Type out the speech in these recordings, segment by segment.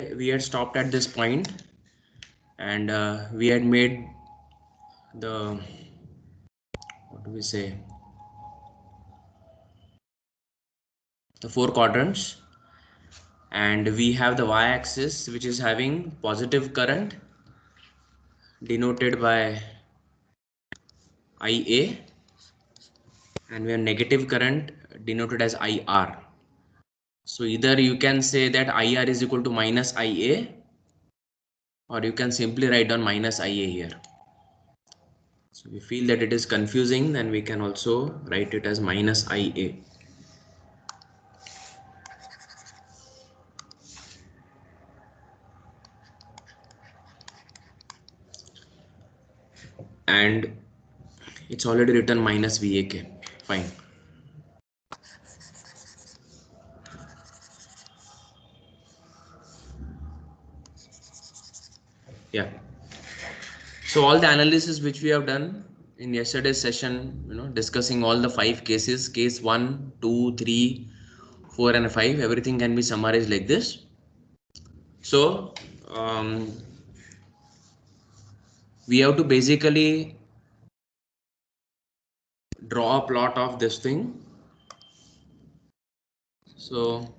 we had stopped at this point, and we had made the, what do we say, the four quadrants, and we have the y-axis which is having positive current denoted by IA, and we have negative current denoted as IR. So either you can say that IR is equal to minus IA, or you can simply write down minus IA here. So we feel that it is confusing, then we can also write it as minus IA. And it's already written minus VAK. Fine. Yeah. So all the analysis which we have done in yesterday's session, discussing all the 5 cases, case 1, 2, 3, 4 and 5, everything can be summarized like this. So we have to basically draw a plot of this thing. So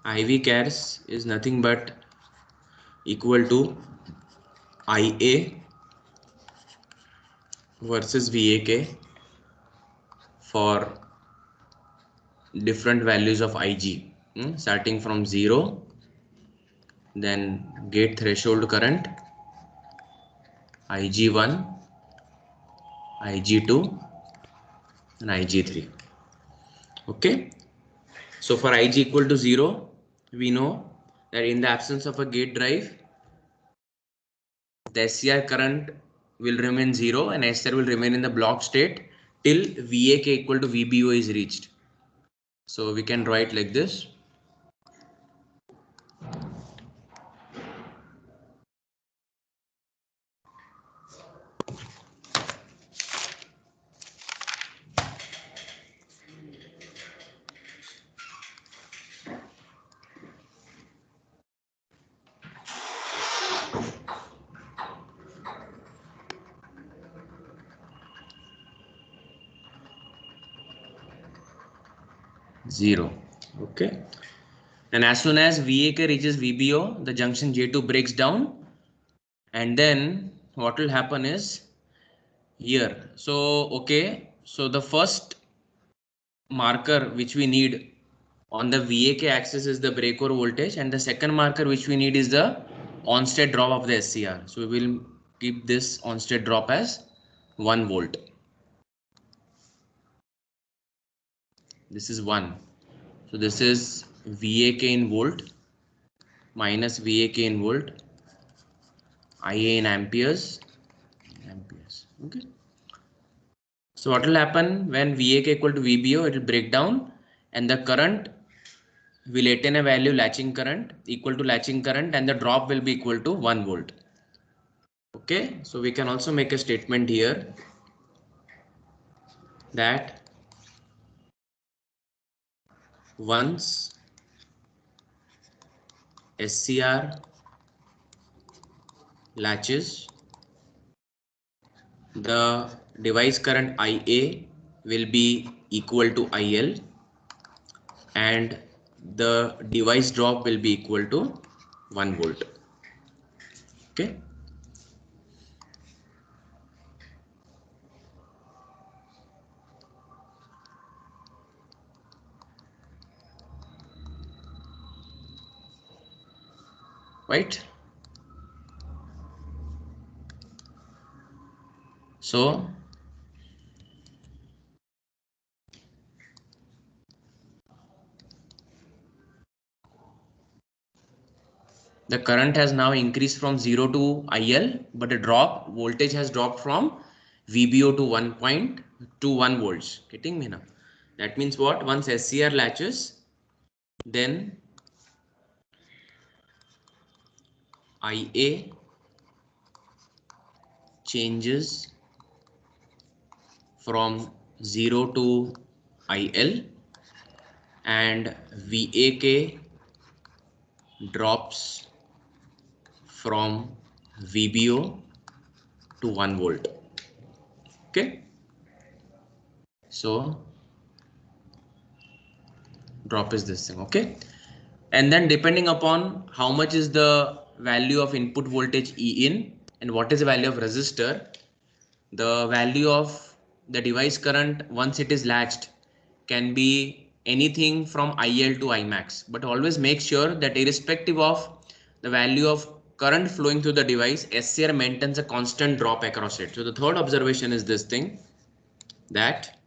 IV chars is nothing but equal to IA versus VAK for different values of IG, starting from 0, then gate threshold current IG1, IG2 and IG3. Okay, so for IG equal to 0, we know that in the absence of a gate drive, the SCR current will remain 0 and SCR will remain in the block state till VAK equal to VBO is reached. So we can write like this. Zero. Okay. And as soon as VAK reaches VBO, the junction J2 breaks down, and then what will happen is here. So okay, so the first marker which we need on the VAK axis is the breakover voltage, and the second marker which we need is the on-state drop of the SCR. So we will keep this on-state drop as 1 volt. This is 1. So this is VAK in volt minus VAK in volt, IA in amperes. Okay. So what will happen when VAK equal to VBO? It will break down, and the current will attain a value latching current equal to latching current, and the drop will be equal to 1 volt. Okay, so we can also make a statement here that once SCR latches, the device current IA will be equal to IL, and the device drop will be equal to 1 volt. Okay. Right. So the current has now increased from 0 to IL, but the drop voltage has dropped from VBO to 1.21 volts. Getting me now? That means what? Once SCR latches, then IA changes from 0 to IL, and VAK drops from VBO to 1 volt. Okay, so drop is this thing. Okay, and then depending upon how much is the value of input voltage E in and what is the value of resistor, the value of the device current once it is latched can be anything from IL to Imax, but always make sure that irrespective of the value of current flowing through the device, SCR maintains a constant drop across it. So the third observation is this thing, that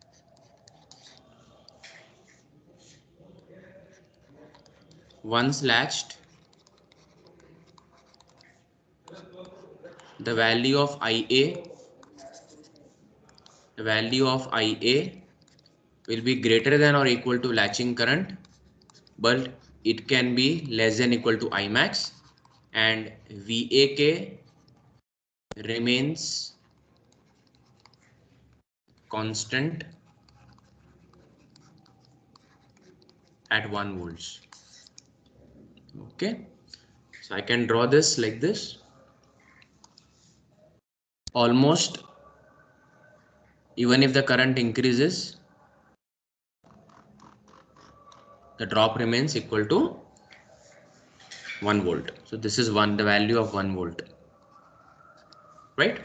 once latched, the value of IA will be greater than or equal to latching current, but it can be less than equal to Imax, and VAK remains constant at 1 volts. Okay, so I can draw this like this. Almost even if the current increases, the drop remains equal to 1 volt. So this is the value of 1 volt, right?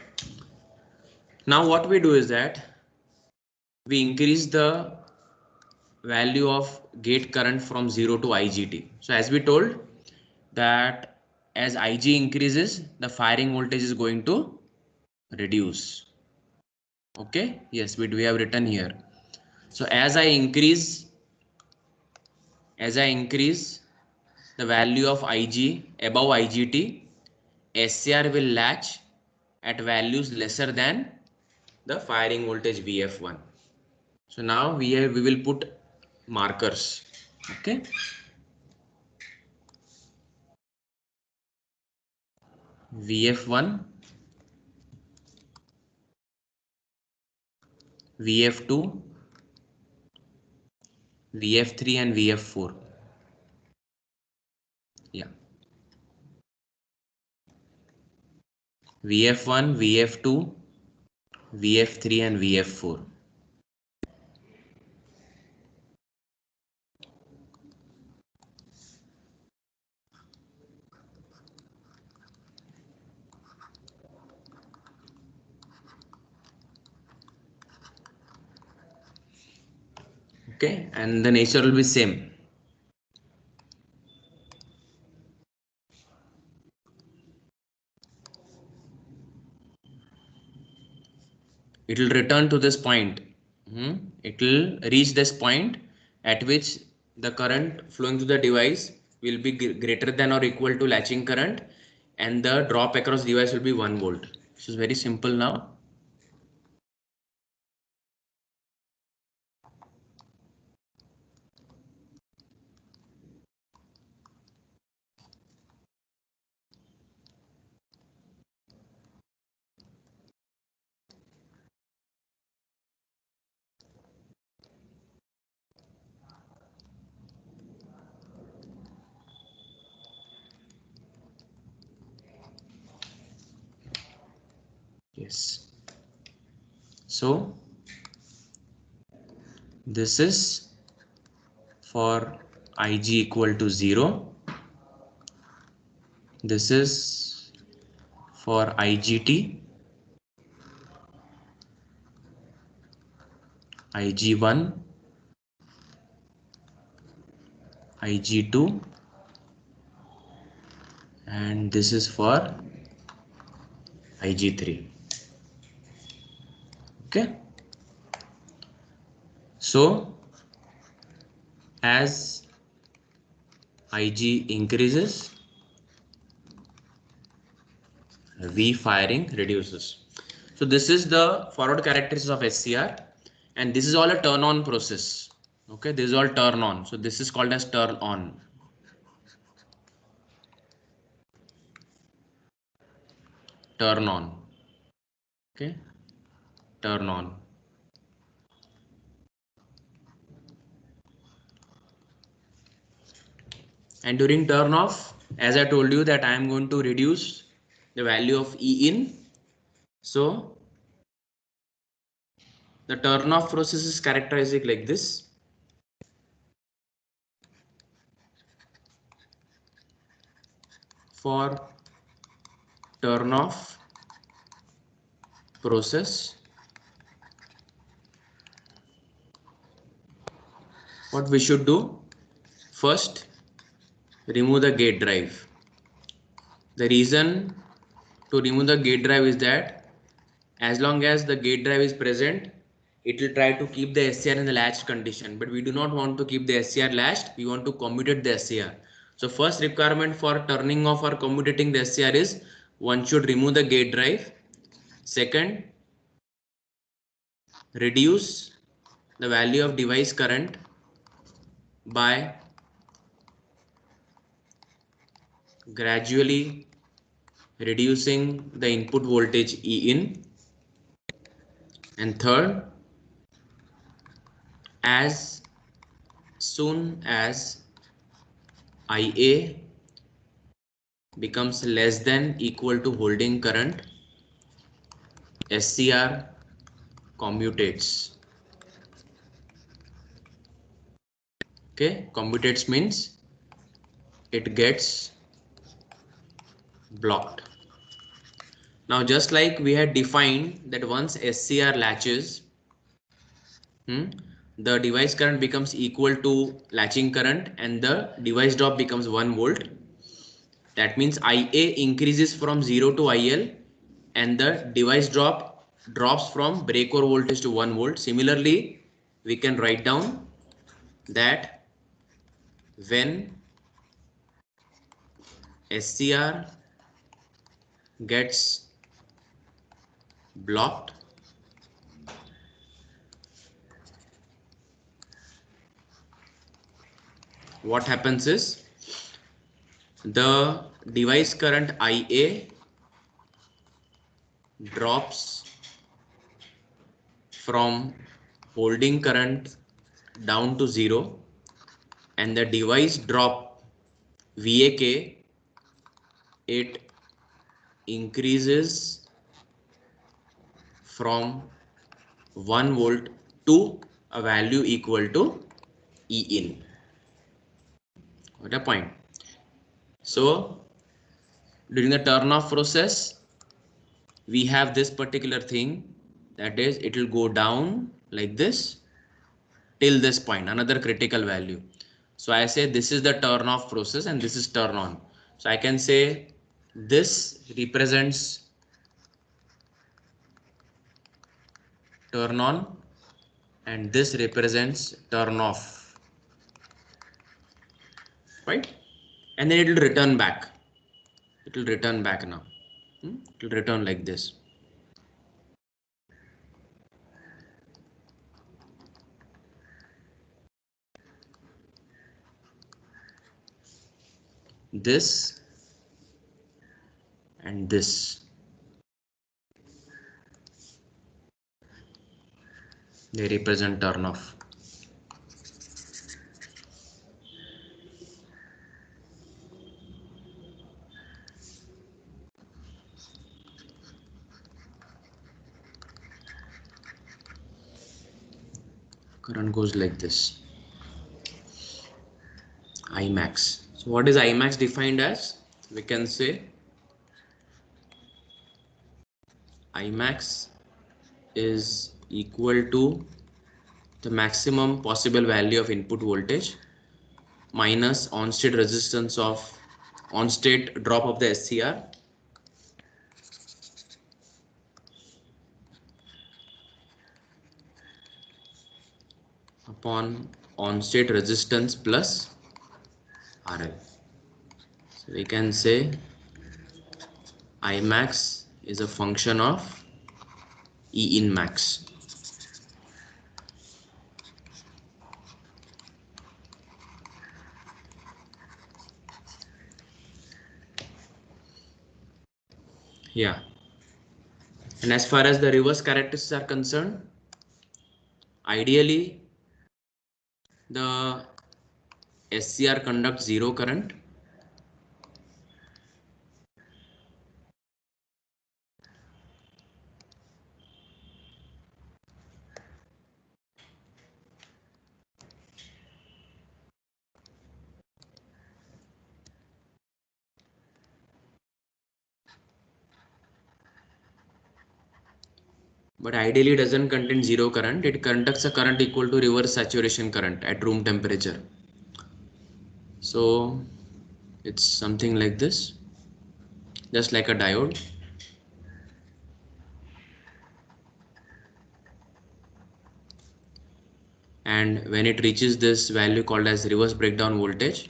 Now what we do is that we increase the value of gate current from 0 to IGT. So as we told that as IG increases, the firing voltage is going to reduce. Okay, yes, we have written here. So as I increase the value of IG above IGT, SCR will latch at values lesser than the firing voltage VF1. So now we will put markers. Okay, VF1, VF2, VF3 and VF4. Yeah, VF1, VF2, VF3 and VF4. Okay, and the nature will be same. It will return to this point. It will reach this point at which the current flowing through the device will be greater than or equal to latching current, and the drop across device will be 1 volt. This is very simple now. Yes. So this is for IG equal to 0. This is for IGT, IG1, IG2, and this is for IG3. Okay. So as IG increases, V firing reduces. So this is the forward characteristics of SCR, and this is all a turn on process. Okay, this is all turn on. So this is called as turn on. Turn on. Okay, turn on. And during turn off, as I told you that I am going to reduce the value of E in. So the turn off process is characterized like this. For turn off process, what we should do? First, remove the gate drive. The reason to remove the gate drive is that as long as the gate drive is present, it will try to keep the SCR in the latched condition, but we do not want to keep the SCR latched, we want to commute the SCR. So first requirement for turning off or commutating the SCR is one should remove the gate drive. Second, reduce the value of device current by gradually reducing the input voltage E in. And third, as soon as IA becomes less than equal to holding current, SCR commutates. Okay, commutates means it gets blocked. Now just like we had defined that once SCR latches, the device current becomes equal to latching current and the device drop becomes 1 volt. That means IA increases from 0 to IL and the device drops from breakover voltage to 1 volt. Similarly, we can write down that when SCR gets blocked, what happens is the device current IA drops from holding current down to 0 and the device drop VAK, it increases from 1 volt to a value equal to E in. What a point. So during the turn off process, we have this particular thing, that is it will go down like this till this point, another critical value. So I say this is the turn off process and this is turn on. So I can say this represents turn on and this represents turn off, right? And then it will return back. It will return back now. It will return like this. This and this, they represent turn off. Current goes like this. Imax. So what is Imax defined as? We can say Imax is equal to the maximum possible value of input voltage minus on-state resistance of on-state drop of the SCR upon on-state resistance plus RL. So we can say Imax is a function of E in max. Yeah. And as far as the reverse characteristics are concerned, ideally the SCR conducts zero current. But ideally doesn't contain zero current. It conducts a current equal to reverse saturation current at room temperature. So it's something like this, just like a diode. And when it reaches this value called as reverse breakdown voltage,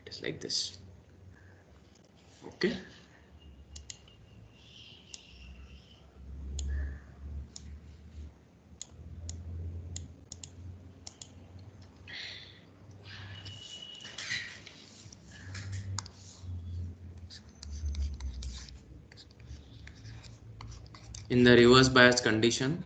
it is like this. Okay. In the reverse bias condition,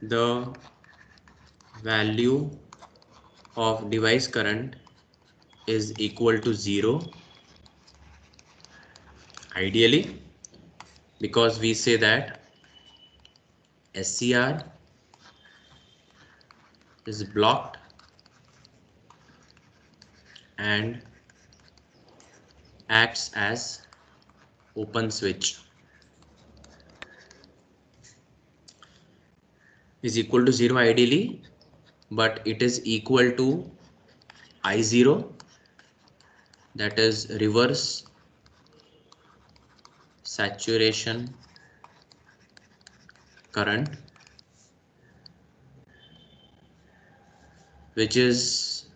the value of device current is equal to 0 ideally, because we say that SCR is blocked and acts as open switch, is equal to 0 ideally, but it is equal to I0, that is reverse saturation current, which is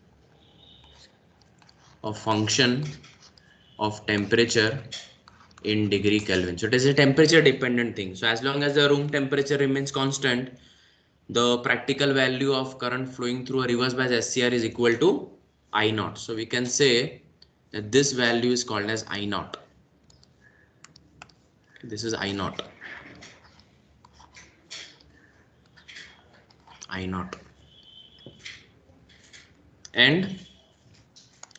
a function of temperature in degree Kelvin. So it is a temperature dependent thing. So as long as the room temperature remains constant, the practical value of current flowing through a reverse bias SCR is equal to I naught. So we can say that this value is called as I naught. This is I naught. I naught. And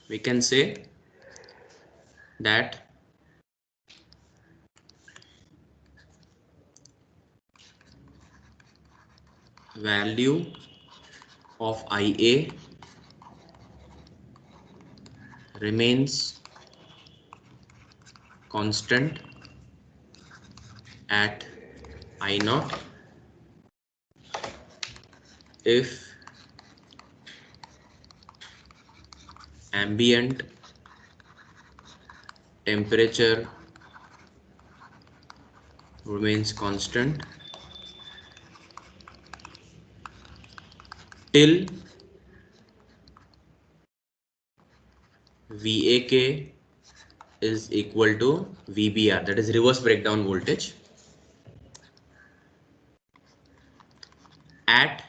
we can say that value of IA remains constant at I naught if ambient temperature remains constant till VAK is equal to VBR, that is reverse breakdown voltage, at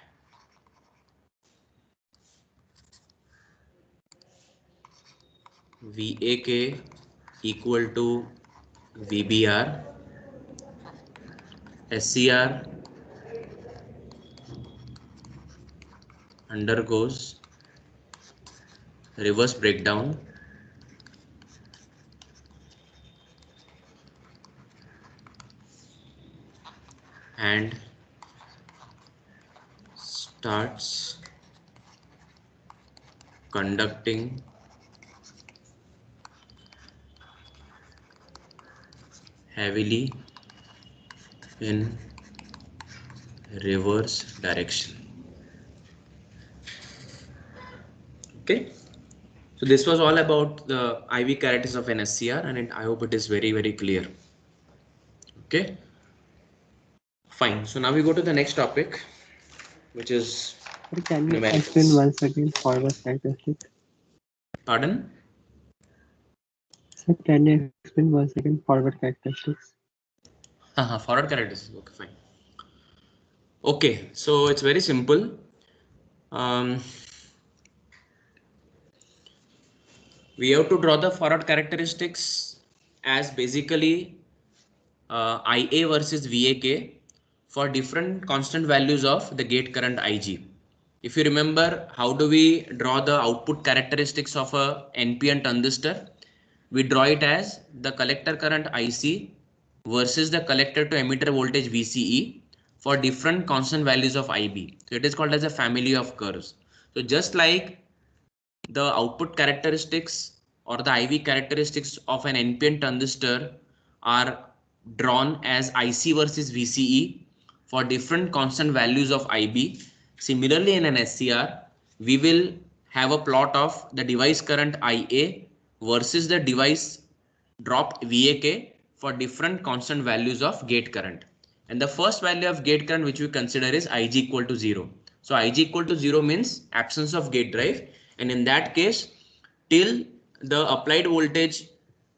VAK equal to VBR, SCR undergoes reverse breakdown and starts conducting heavily in reverse direction. Okay, so this was all about the IV characteristics of an SCR, and I hope it is very clear. Okay, fine. So now we go to the next topic, which is Can you numericals. explain once again forward characteristics? Pardon? Sir, can you explain once again forward characteristics? Forward characteristics. Okay, fine. Okay, so it's very simple. We have to draw the forward characteristics as basically IA versus VAK for different constant values of the gate current IG. If you remember, how do we draw the output characteristics of a NPN transistor? We draw it as the collector current IC versus the collector to emitter voltage VCE for different constant values of IB. So it is called as a family of curves. So just like the output characteristics or the IV characteristics of an NPN transistor are drawn as IC versus VCE for different constant values of IB. Similarly, in an SCR, we will have a plot of the device current IA versus the device drop VAK for different constant values of gate current. And the first value of gate current which we consider is IG equal to 0. So IG equal to 0 means absence of gate drive, and in that case till the applied voltage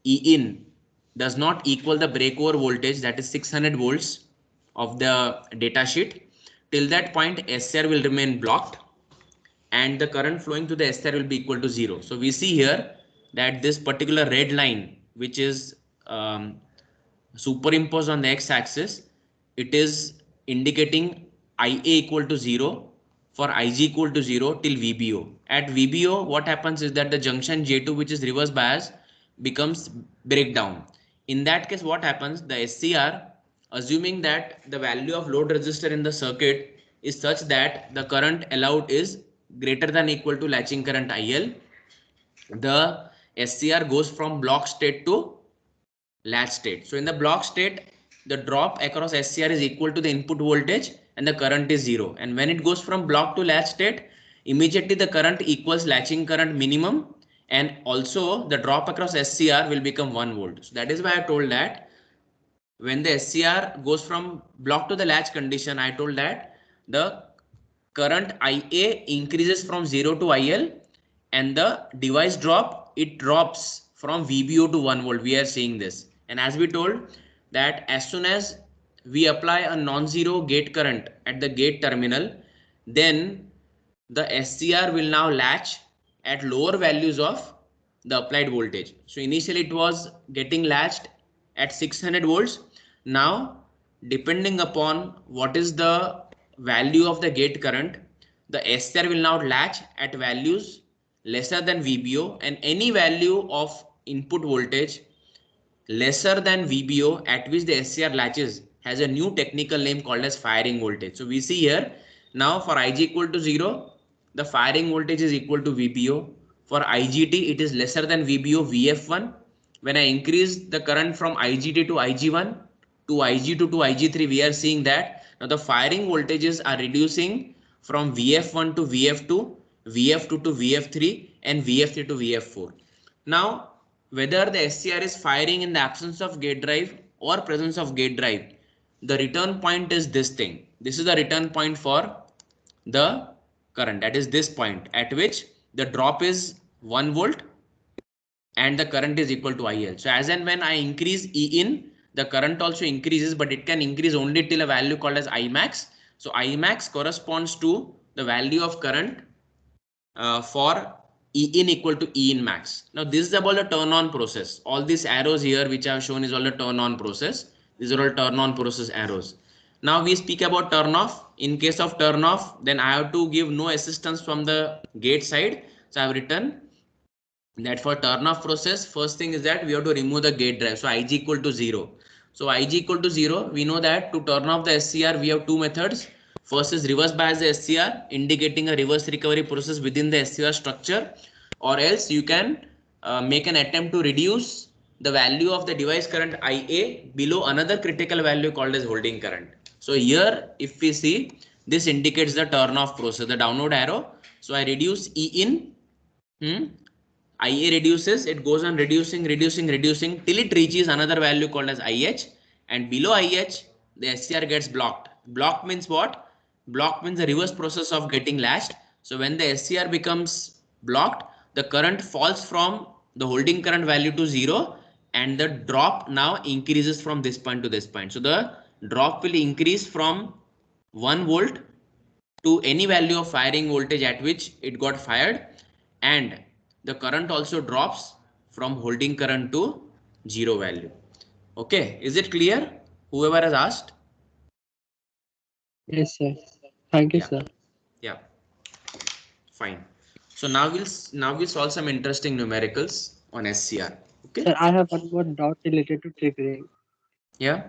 E in does not equal the breakover voltage, that is 600 volts of the data sheet, till that point SCR will remain blocked and the current flowing to the SCR will be equal to 0. So we see here that this particular red line which is superimposed on the x-axis, it is indicating IA equal to 0 for IG equal to 0 till VBO. At VBO, what happens is that the junction J2, which is reverse bias, becomes breakdown. In that case, what happens? The SCR, assuming that the value of load resistor in the circuit is such that the current allowed is greater than equal to latching current IL, the SCR goes from block state to latch state. So in the block state, the drop across SCR is equal to the input voltage and the current is 0. And when it goes from block to latch state, immediately the current equals latching current minimum, and also the drop across SCR will become 1 volt. So that is why I told that when the SCR goes from block to the latch condition, I told that the current IA increases from 0 to IL, and the device drop, it drops from VBO to 1 volt. We are seeing this. And as we told that as soon as we apply a non-zero gate current at the gate terminal, then the SCR will now latch at lower values of the applied voltage. So initially it was getting latched at 600 volts. Now, depending upon what is the value of the gate current, the SCR will now latch at values lesser than VBO, and any value of input voltage lesser than VBO at which the SCR latches has a new technical name called as firing voltage. So we see here now for IG equal to 0, the firing voltage is equal to VBO. For IGT, it is lesser than VBO, VF1. When I increase the current from IGT to IG1 to IG2 to IG3, we are seeing that now the firing voltages are reducing from VF1 to VF2, VF2 to VF3, and VF3 to VF4. Now, whether the SCR is firing in the absence of gate drive or presence of gate drive, the return point is this thing. This is the return point for the current, that is this point at which the drop is 1 volt and the current is equal to IL. So as and when I increase E in, the current also increases, but it can increase only till a value called as Imax. So Imax corresponds to the value of current for E in equal to E in max. Now this is about the turn on process. All these arrows here which I have shown is all the turn on process. These are all turn on process arrows. Now we speak about turn off. In case of turn off, then I have to give no assistance from the gate side. So I have written that for turn off process, first thing is that we have to remove the gate drive. So IG equal to 0. So IG equal to 0, we know that to turn off the SCR, we have two methods. First is reverse bias the SCR, indicating a reverse recovery process within the SCR structure, or else you can make an attempt to reduce the value of the device current IA below another critical value called as holding current. So here, if we see, this indicates the turn off process, the downward arrow. So I reduce E in, IA reduces, it goes on reducing till it reaches another value called as IH, and below IH the SCR gets blocked. Blocked means what? Blocked means the reverse process of getting latched. So when the SCR becomes blocked, the current falls from the holding current value to 0, and the drop now increases from this point to this point. So the drop will increase from 1 volt to any value of firing voltage at which it got fired, and the current also drops from holding current to zero value. Okay, is it clear? Whoever has asked? Yes, sir. Thank you, Yeah, sir. yeah, fine. So now we'll solve some interesting numericals on SCR. Okay. Sir, I have one more doubt related to triggering. Yeah,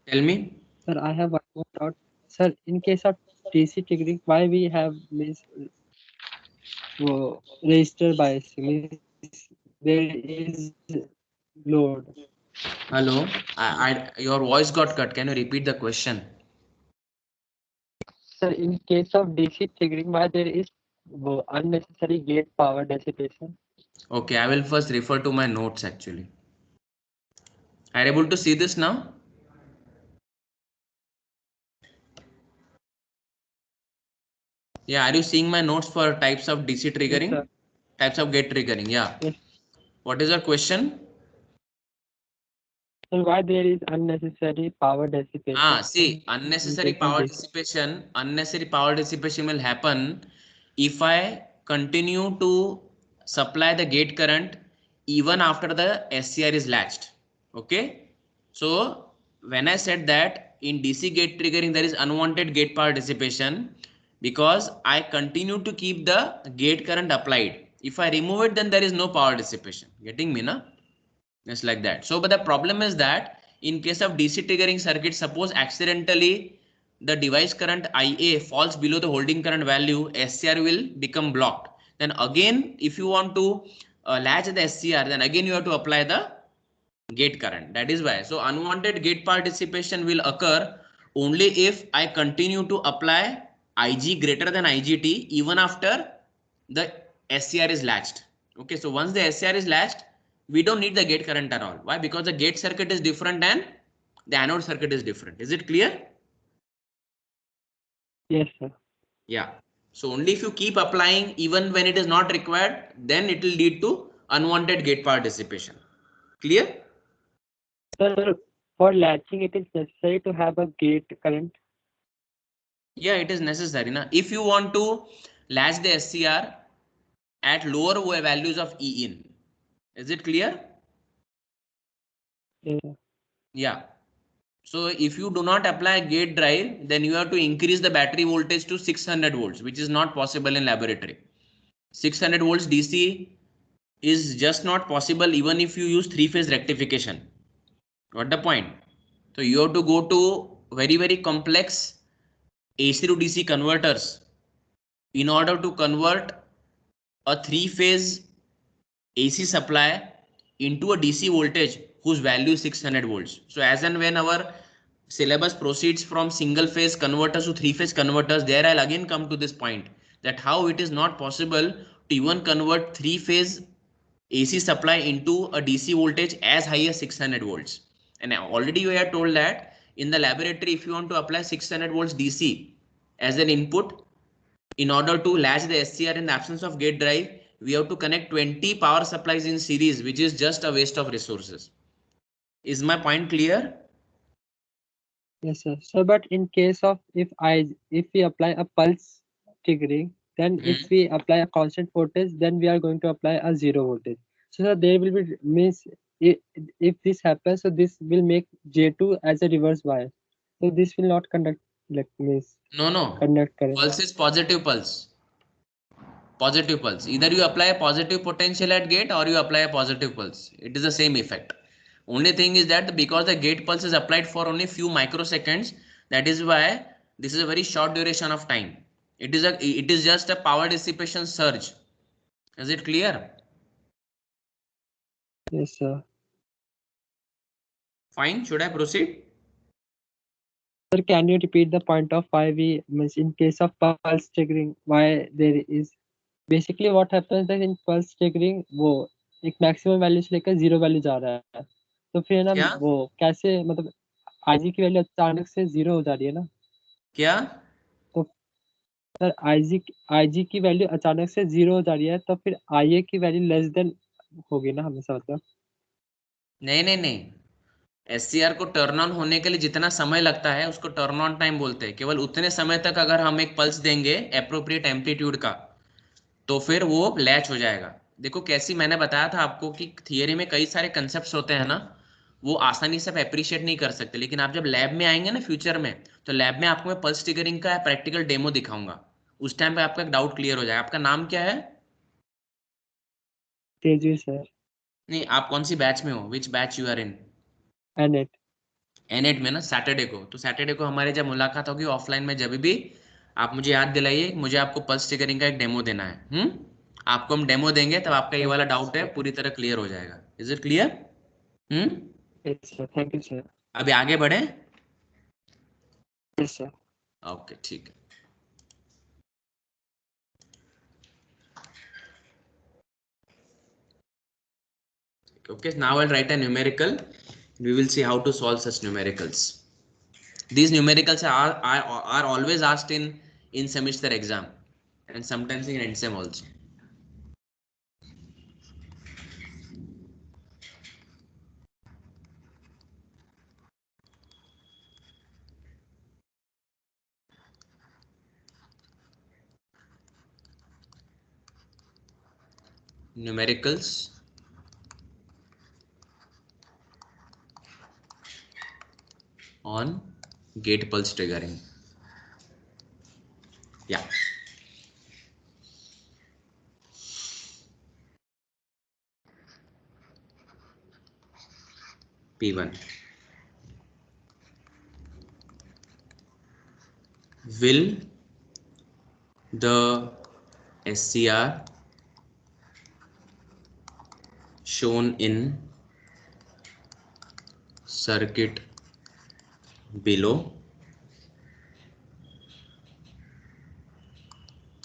tell me. Sir, I have one more doubt. Sir, in case of DC triggering, why we have means register bias means there is load. Hello, your voice got cut. Can you repeat the question? Sir, in case of DC triggering, why there is unnecessary gate power dissipation? Okay, I will first refer to my notes actually. Are you able to see this now? Yeah, are you seeing my notes for types of DC Yes, triggering? sir. Types of gate triggering, yeah. Yes. What is your question? So why there is unnecessary power dissipation See, in case of DC? unnecessary power dissipation will happen if I continue to supply the gate current even after the SCR is latched. Okay. So when I said that in DC gate triggering there is unwanted gate power dissipation because I continue to keep the gate current applied. If I remove it, then there is no power dissipation. Getting me, na? Just like that. So, but the problem is that in case of DC triggering circuit, suppose accidentally the device current IA falls below the holding current value, SCR will become blocked. Then again, if you want to latch the SCR, then again you have to apply the gate current. That is why. So, unwanted gate participation will occur only if I continue to apply IG greater than IGT even after the SCR is latched. Okay, so once the SCR is latched, we don't need the gate current at all. Why? Because the gate circuit is different and the anode circuit is different. Is it clear? Yes, sir. Yeah. So only if you keep applying even when it is not required, then it will lead to unwanted gate power dissipation. Clear? Sir, for latching, it is necessary to have a gate current. Yeah, it is necessary. Na? If you want to latch the SCR at lower values of E in, is it clear? Yes, sir. Yeah. So if you do not apply gate drive, then you have to increase the battery voltage to 600 volts, which is not possible in laboratory. 600 volts DC is just not possible even if you use three-phase rectification. What the point? So you have to go to very, very complex AC to DC converters in order to convert a three-phase AC supply into a DC voltage whose value is 600 volts. So as and when our syllabus proceeds from single phase converters to three phase converters, there I'll again come to this point that how it is not possible to even convert three phase AC supply into a DC voltage as high as 600 volts. And already we are told that in the laboratory, if you want to apply 600 volts DC as an input, in order to latch the SCR in the absence of gate drive, we have to connect 20 power supplies in series, which is just a waste of resources. Is my point clear? Yes, sir. So, but in case of if we apply a pulse triggering, then if we apply a constant voltage, then we are going to apply a zero voltage. So, sir, there will be means if this happens, so this will make J2 as a reverse bias. So this will not conduct like means No. conduct current. Pulse is positive pulse. Positive pulse. Either you apply a positive potential at gate or you apply a positive pulse. It is the same effect. Only thing is that because the gate pulse is applied for only few microseconds, that is why this is a very short duration of time. It is just a power dissipation surge. Is it clear? Yes, sir. Fine. Should I proceed? Sir, can you repeat the point of why we means in case of pulse triggering, why there is basically what happens that in pulse triggering वो एक maximum value से लेकर zero value जा रहा है तो फिर ना क्या वो कैसे मतलब आईजी की वैल्यू अचानक से जीरो हो जा रही है ना क्या तो सर आईजी की वैल्यू अचानक से जीरो हो जा रही है तो फिर आईए की वैल्यू लेस देन होगी ना हमेशा मतलब नहीं। SCR को टर्न ऑन होने के लिए जितना समय लगता है उसको टर्न ऑन टाइम बोलते हैं। केवल उतने समय तक अगर हम एक पल्स देंगे एप्रोप्रिएट एम्पलीट्यूड का, तो फिर वो लैच हो जाएगा। देखो कैसी, मैंने बताया था आपको कि थियरी में कई सारे कंसेप्ट होते हैं ना, वो आसानी से आप अप्रिशिएट नहीं कर सकते, लेकिन आप जब लैब में आएंगे ना फ्यूचर में, तो लैब में आपको मैं पल्स ट्रिगरिंग का प्रैक्टिकल डेमो दिखाऊंगा। उस टाइम पे आपका एक डाउट क्लियर हो जाएगा। आपका नाम क्या है? तेजवी सर। नहीं, आप कौन सी बैच में हो? Which batch you are in? एनेट। एनेट में ना। सैटरडे को, तो सैटरडे को हमारी जब मुलाकात होगी ऑफलाइन में, जब भी आप मुझे याद दिलाइए, मुझे आपको पल्स ट्रिगरिंग का एक डेमो देना है। आपको हम डेमो देंगे, तब आपका ये वाला डाउट है पूरी तरह क्लियर हो जाएगा। Is it clear? Hmm yes sir, thank you sir. अभी आगे बढ़े? Yes sir. ओके, ठीक है। Okay, now I'll write a numerical. We will see how to solve such numericals. These numericals are always asked in semester exam and sometimes in NSEM also. Numericals on gate pulse triggering. Yeah. P1. Will the SCR shown in circuit below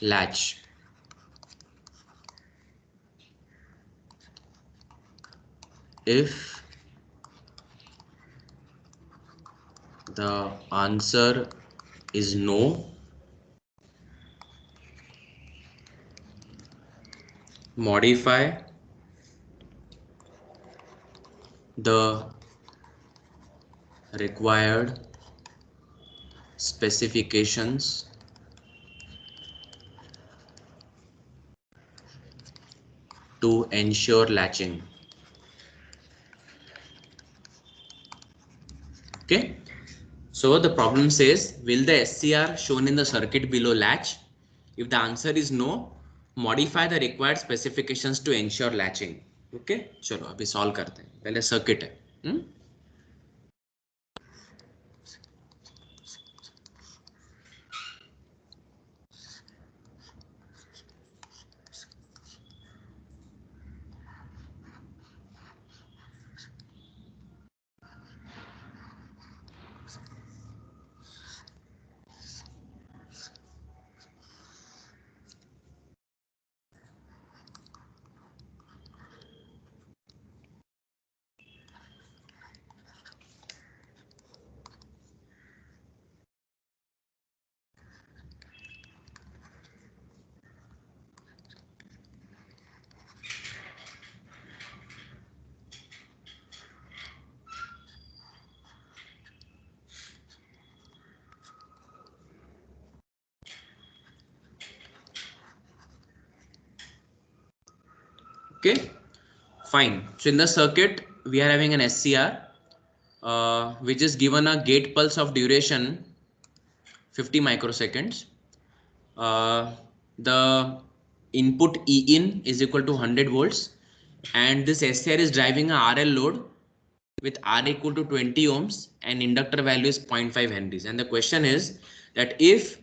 latch? If the answer is no, modify the required specifications to ensure latching. Okay, so the problem says, will the SCR shown in the circuit below latch? If the answer is no, modify the required specifications to ensure latching. Okay, चलो अभी solve करते हैं। पहले circuit है। Okay, fine. So in the circuit, we are having an SCR, which is given a gate pulse of duration 50 microseconds. The input E in is equal to 100 volts, and this SCR is driving a RL load with R equal to 20 ohms and inductor value is 0.5 henries. And the question is that if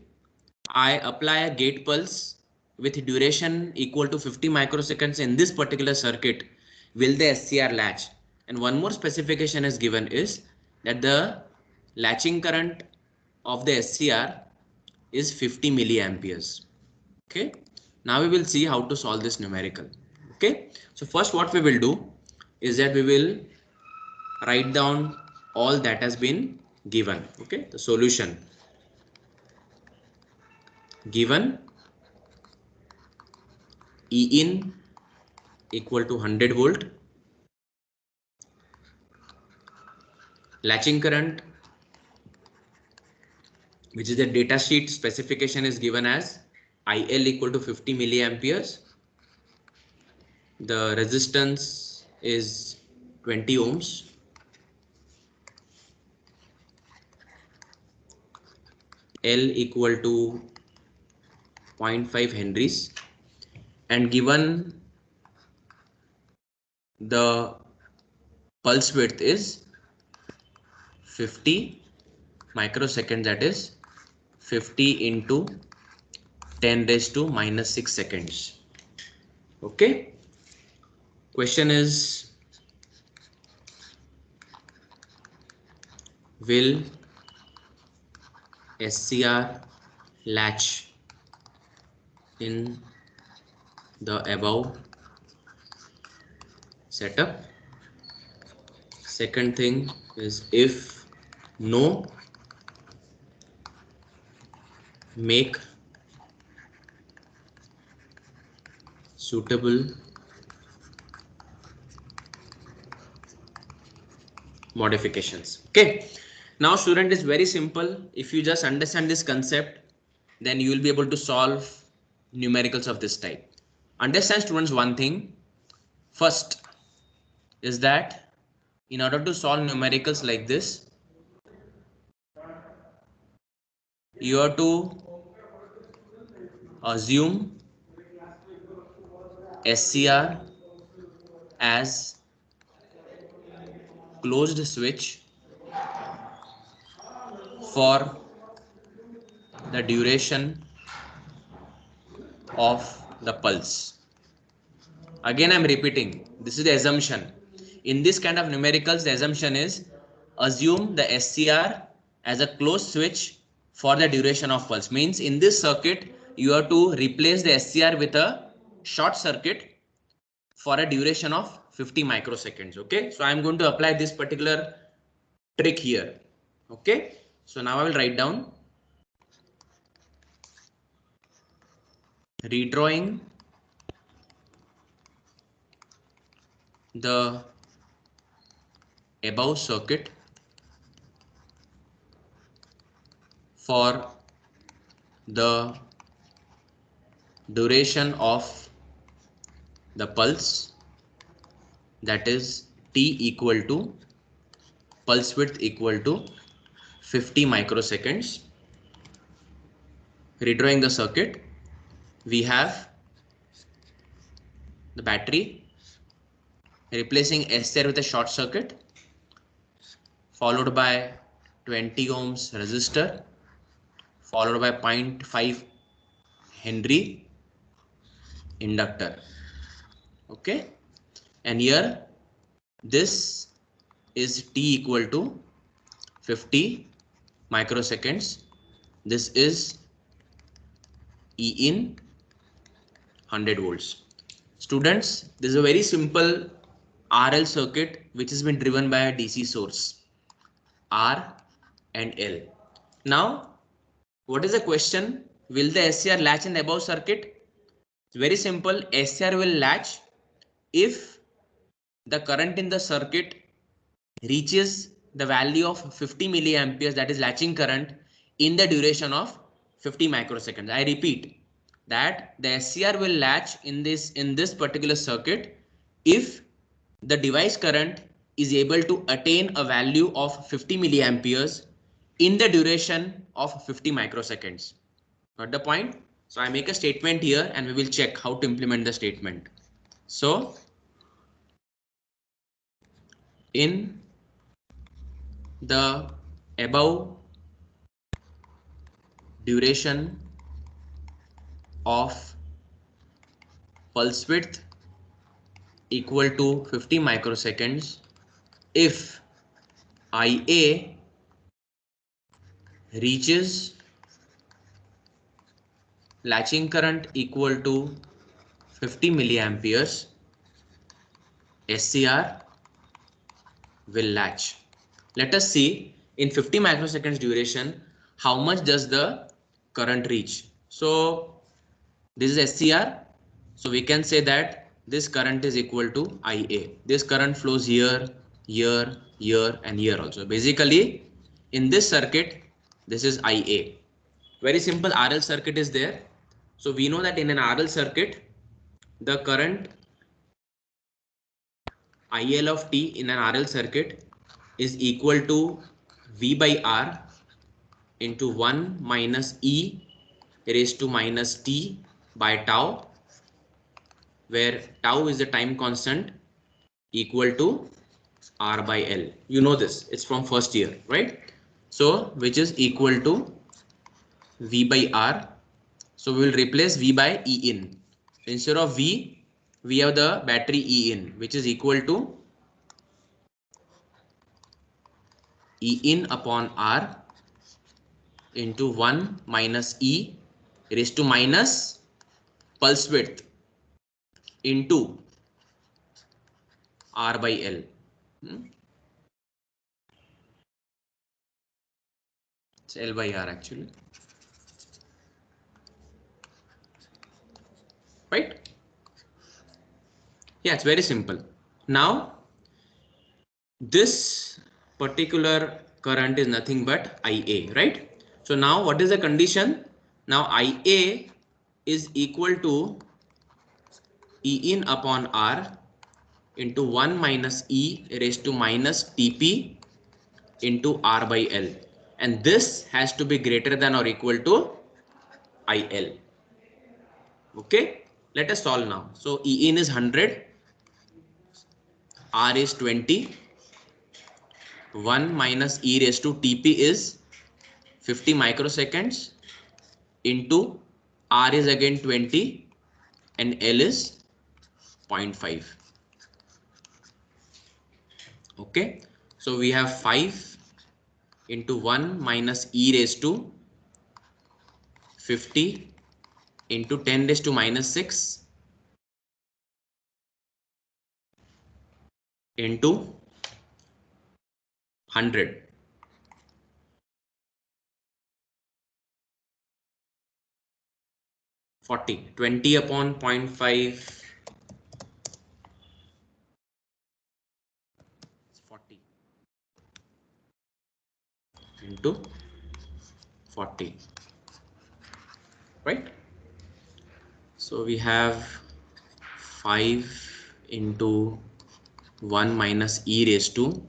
I apply a gate pulse with duration equal to 50 microseconds in this particular circuit, will the SCR latch? And one more specification is given is that the latching current of the SCR is 50 milliamperes. Okay, now we will see how to solve this numerical. Okay, so first what we will do is that we will write down all that has been given. Okay, the solution given E in equal to 100 volt, latching current, which is the data sheet specification, is given as IL equal to 50 milliamperes. The resistance is 20 ohms. L equal to 0.5 henries, and given the pulse width is 50 microseconds, that is 50 into 10 raised to minus 6 seconds. Okay, question is, will SCR latch in the above setup? Second thing is, if no, make suitable modifications. Okay, now student, is very simple. If you just understand this concept, then you will be able to solve numericals of this type. Understand, students, one thing. First is that in order to solve numericals like this, you have to assume SCR as closed switch for the duration of the pulse. Again, I'm repeating, this is the assumption. In this kind of numericals, the assumption is assume the SCR as a closed switch for the duration of pulse. Means in this circuit, you have to replace the SCR with a short circuit for a duration of 50 microseconds. Okay, so I'm going to apply this particular trick here. Okay, so now I will write down redrawing the above circuit for the duration of the pulse, that is T equal to pulse width equal to 50 microseconds. Redrawing the circuit, we have the battery, replacing SCR with a short circuit, followed by 20 ohms resistor, followed by 0.5 Henry inductor. Okay, and here this is T equal to 50 microseconds. This is E in 100 volts. Students, this is a very simple RL circuit which has been driven by a DC source, R and L. Now, what is the question? Will the SCR latch in the above circuit? It's very simple. SCR will latch if the current in the circuit reaches the value of 50 milliamperes, that is latching current, in the duration of 50 microseconds. I repeat that the SCR will latch in this particular circuit if the device current is able to attain a value of 50 milliamperes in the duration of 50 microseconds. Got the point? So I make a statement here and we will check how to implement the statement. So in the above duration of pulse width equal to 50 microseconds, if IA reaches latching current equal to 50 milliamperes, SCR will latch. Let us see in 50 microseconds duration how much does the current reach. So this is SCR, so we can say that this current is equal to IA. This current flows here, here, here and here also. Basically in this circuit this is IA. Very simple RL circuit is there. So we know that in an RL circuit, the current IL of t in an RL circuit is equal to V by R into 1 minus E raised to minus t by tau, where tau is the time constant equal to R by L. You know this, it's from first year, right? So which is equal to V by R. So we will replace V by E in. Instead of V, we have the battery E in, which is equal to E in upon R into 1 minus E raised to minus pulse width into R by L. It's L by R actually. Right? Yeah, it's very simple. Now, this particular current is nothing but IA, right? So now what is the condition? Now IA is equal to E in upon R into 1 minus E raised to minus TP into R by L. And this has to be greater than or equal to IL. Okay, let us solve now. So E in is 100, R is 20, 1 minus E raised to TP is 50 microseconds into R is again 20 and L is 0.5. Okay, so we have 5 into 1 minus E raised to 50 into 10 raised to minus 6 into 100. 40. 20 upon 0.5 40 into 40, right? So we have 5 into 1 minus E raised to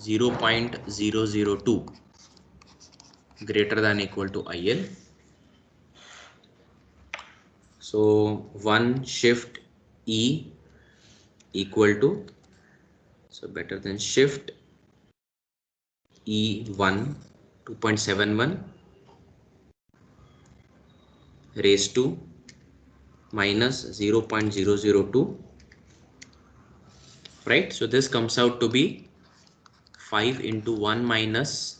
0.002 greater than equal to IL. So 1 shift E equal to, so better than shift E1 2.71 raised to minus 0.002, right? So this comes out to be 5 into 1 minus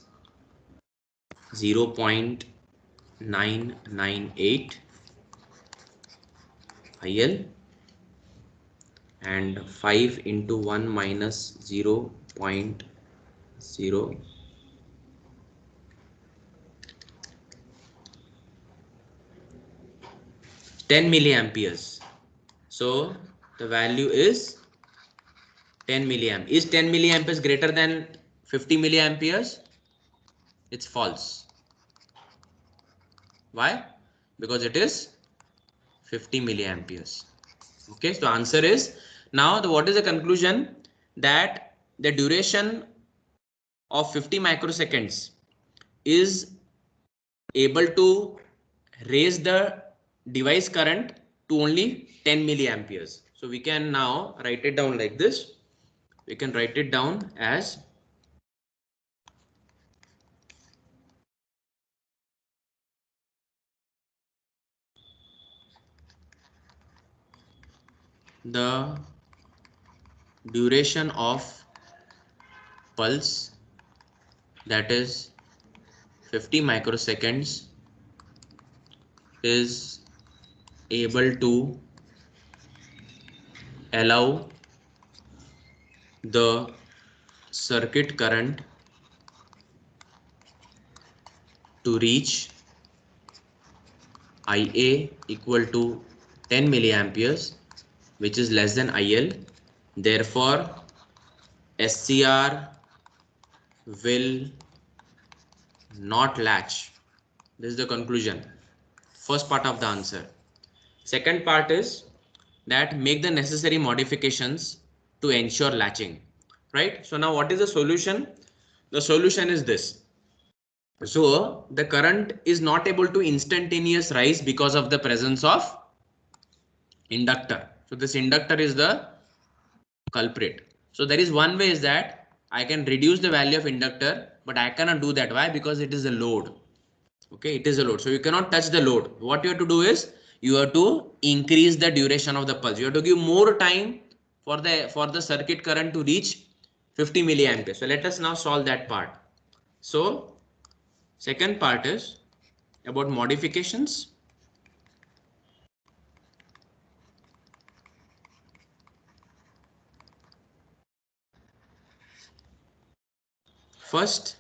0.998 IL and 5 into 1 minus 0.0 10 milliamperes. So the value is 10 milliamp. Is 10 milliamperes greater than 50 milliamperes? It's false. Why? Because it is 50 milliamperes. Okay, so answer is now what is the conclusion? That the duration of 50 microseconds is able to raise the device current to only 10 milliamperes. So we can now write it down like this. We can write it down as the duration of pulse, that is 50 microseconds, is able to allow the circuit current to reach IA equal to 10 milliamperes, which is less than IL. Therefore, SCR will not latch. This is the conclusion. First part of the answer. Second part is that make the necessary modifications to ensure latching. Right? So now what is the solution? The solution is this. So the current is not able to instantaneous rise because of the presence of inductor. So this inductor is the culprit. So there is one way is that I can reduce the value of inductor, but I cannot do that. Why? Because it is a load. Okay, it is a load. So you cannot touch the load. What you have to do is you have to increase the duration of the pulse. You have to give more time for the circuit current to reach 50 milliamperes. So let us now solve that part. So second part is about modifications. First,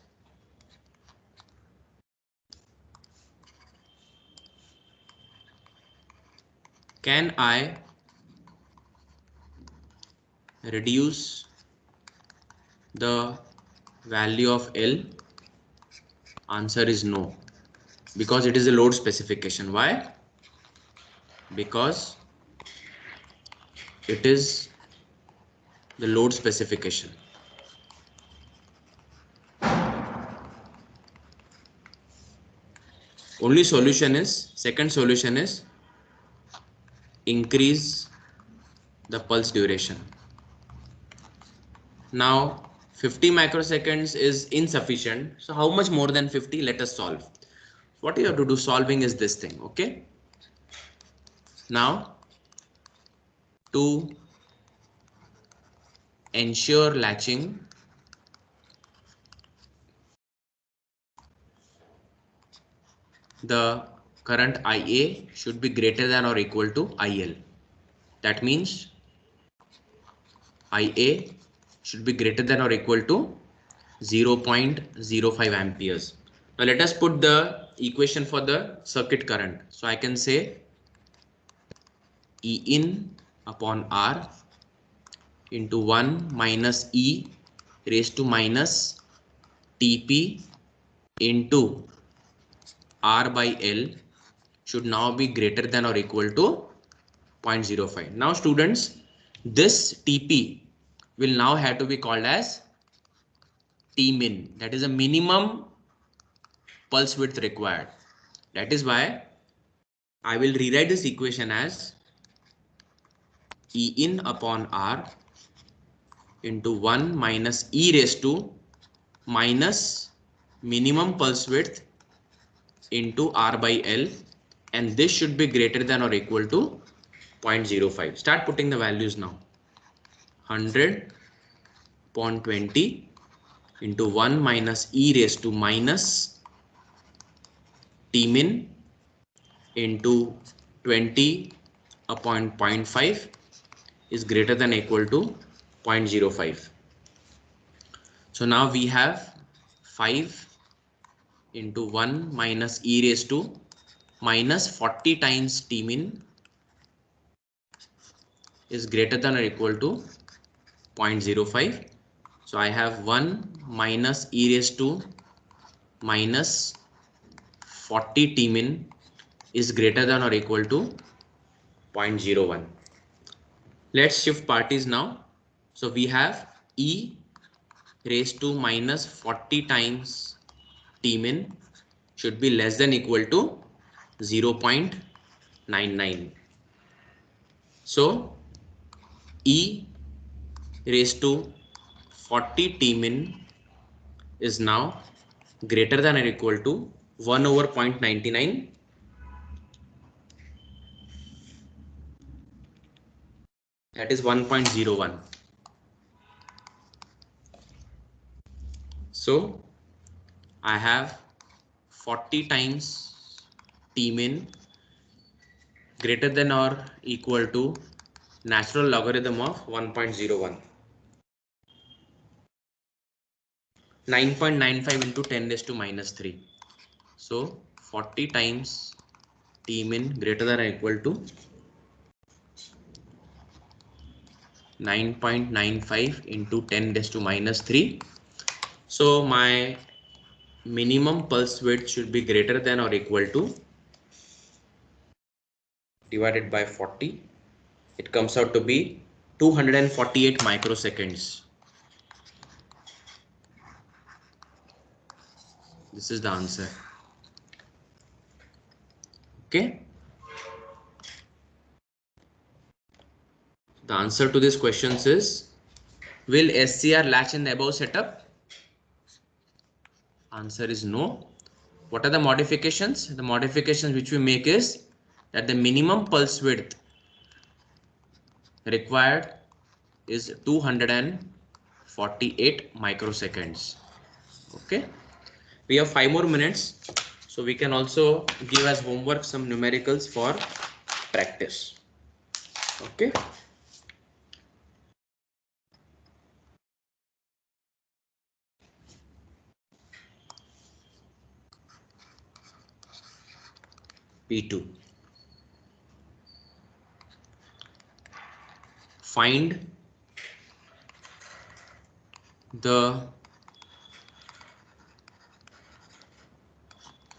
can I reduce the value of L? Answer is no, because it is a load specification. Why? Because it is the load specification. Only solution is, second solution is increase the pulse duration. Now 50 microseconds is insufficient. So how much more than 50? Let us solve. What you have to do solving is this thing. Okay. Now to ensure latching, the current IA should be greater than or equal to IL. That means IA should be greater than or equal to 0.05 amperes. Now let us put the equation for the circuit current. So I can say E in upon R into 1 minus E raised to minus TP into R by L should now be greater than or equal to 0.05. Now students, this TP will now have to be called as Tmin. That is a minimum pulse width required. That is why I will rewrite this equation as E in upon R into 1 minus E raised to minus minimum pulse width into R by L, and this should be greater than or equal to 0.05. Start putting the values now. 100 upon 20 into 1 minus E raised to minus Tmin into 20 upon 0.5 is greater than or equal to 0.05. So now we have 5 into 1 minus E raised to minus 40 times Tmin is greater than or equal to 0.05. So I have 1 minus E raised to minus 40 Tmin is greater than or equal to 0.01. Let's shift parties now. So we have E raised to minus 40 times Tmin should be less than equal to 0.99. So E raised to 40 Tmin is now greater than or equal to 1 over 0.99. That is 1.01. So I have 40 times Tmin greater than or equal to natural logarithm of 1.01. 9.95 into 10 raised to minus 3. So 40 times T min greater than or equal to 9.95 into 10 raised to minus 3. So my minimum pulse width should be greater than or equal to divided by 40. It comes out to be 248 microseconds. This is the answer. Okay. The answer to this question is, will SCR latch in the above setup? Answer is no. What are the modifications? The modifications which we make is that the minimum pulse width required is 248 microseconds. Okay. We have 5 more minutes, so we can also give as homework some numericals for practice. Okay. P2. Find the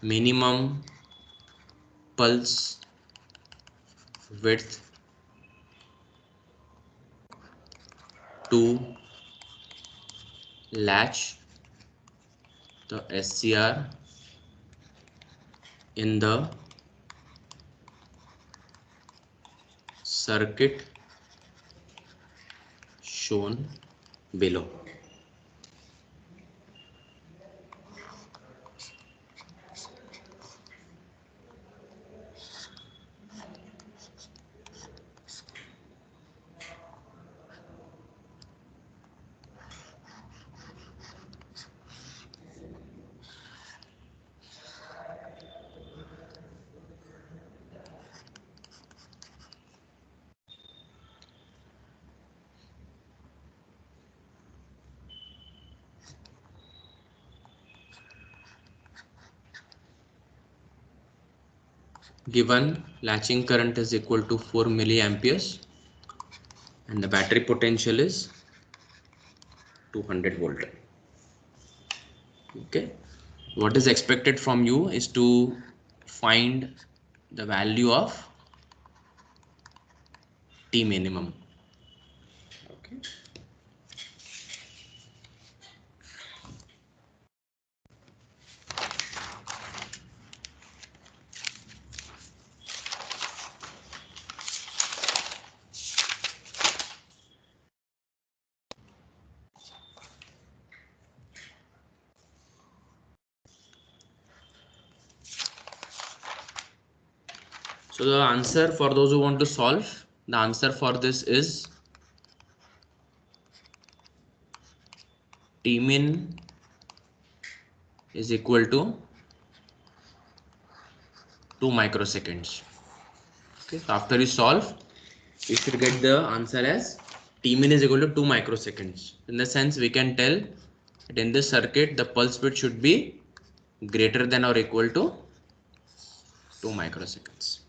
minimum pulse width to latch the SCR in the circuit shown below. Given latching current is equal to 4 milliamperes and the battery potential is 200 volt. Okay, what is expected from you is to find the value of T minimum. Okay. So the answer for those who want to solve, the answer for this is T min is equal to 2 microseconds. Okay, so after you solve, you should get the answer as T min is equal to 2 microseconds. In the sense, we can tell that in this circuit, the pulse width should be greater than or equal to 2 microseconds.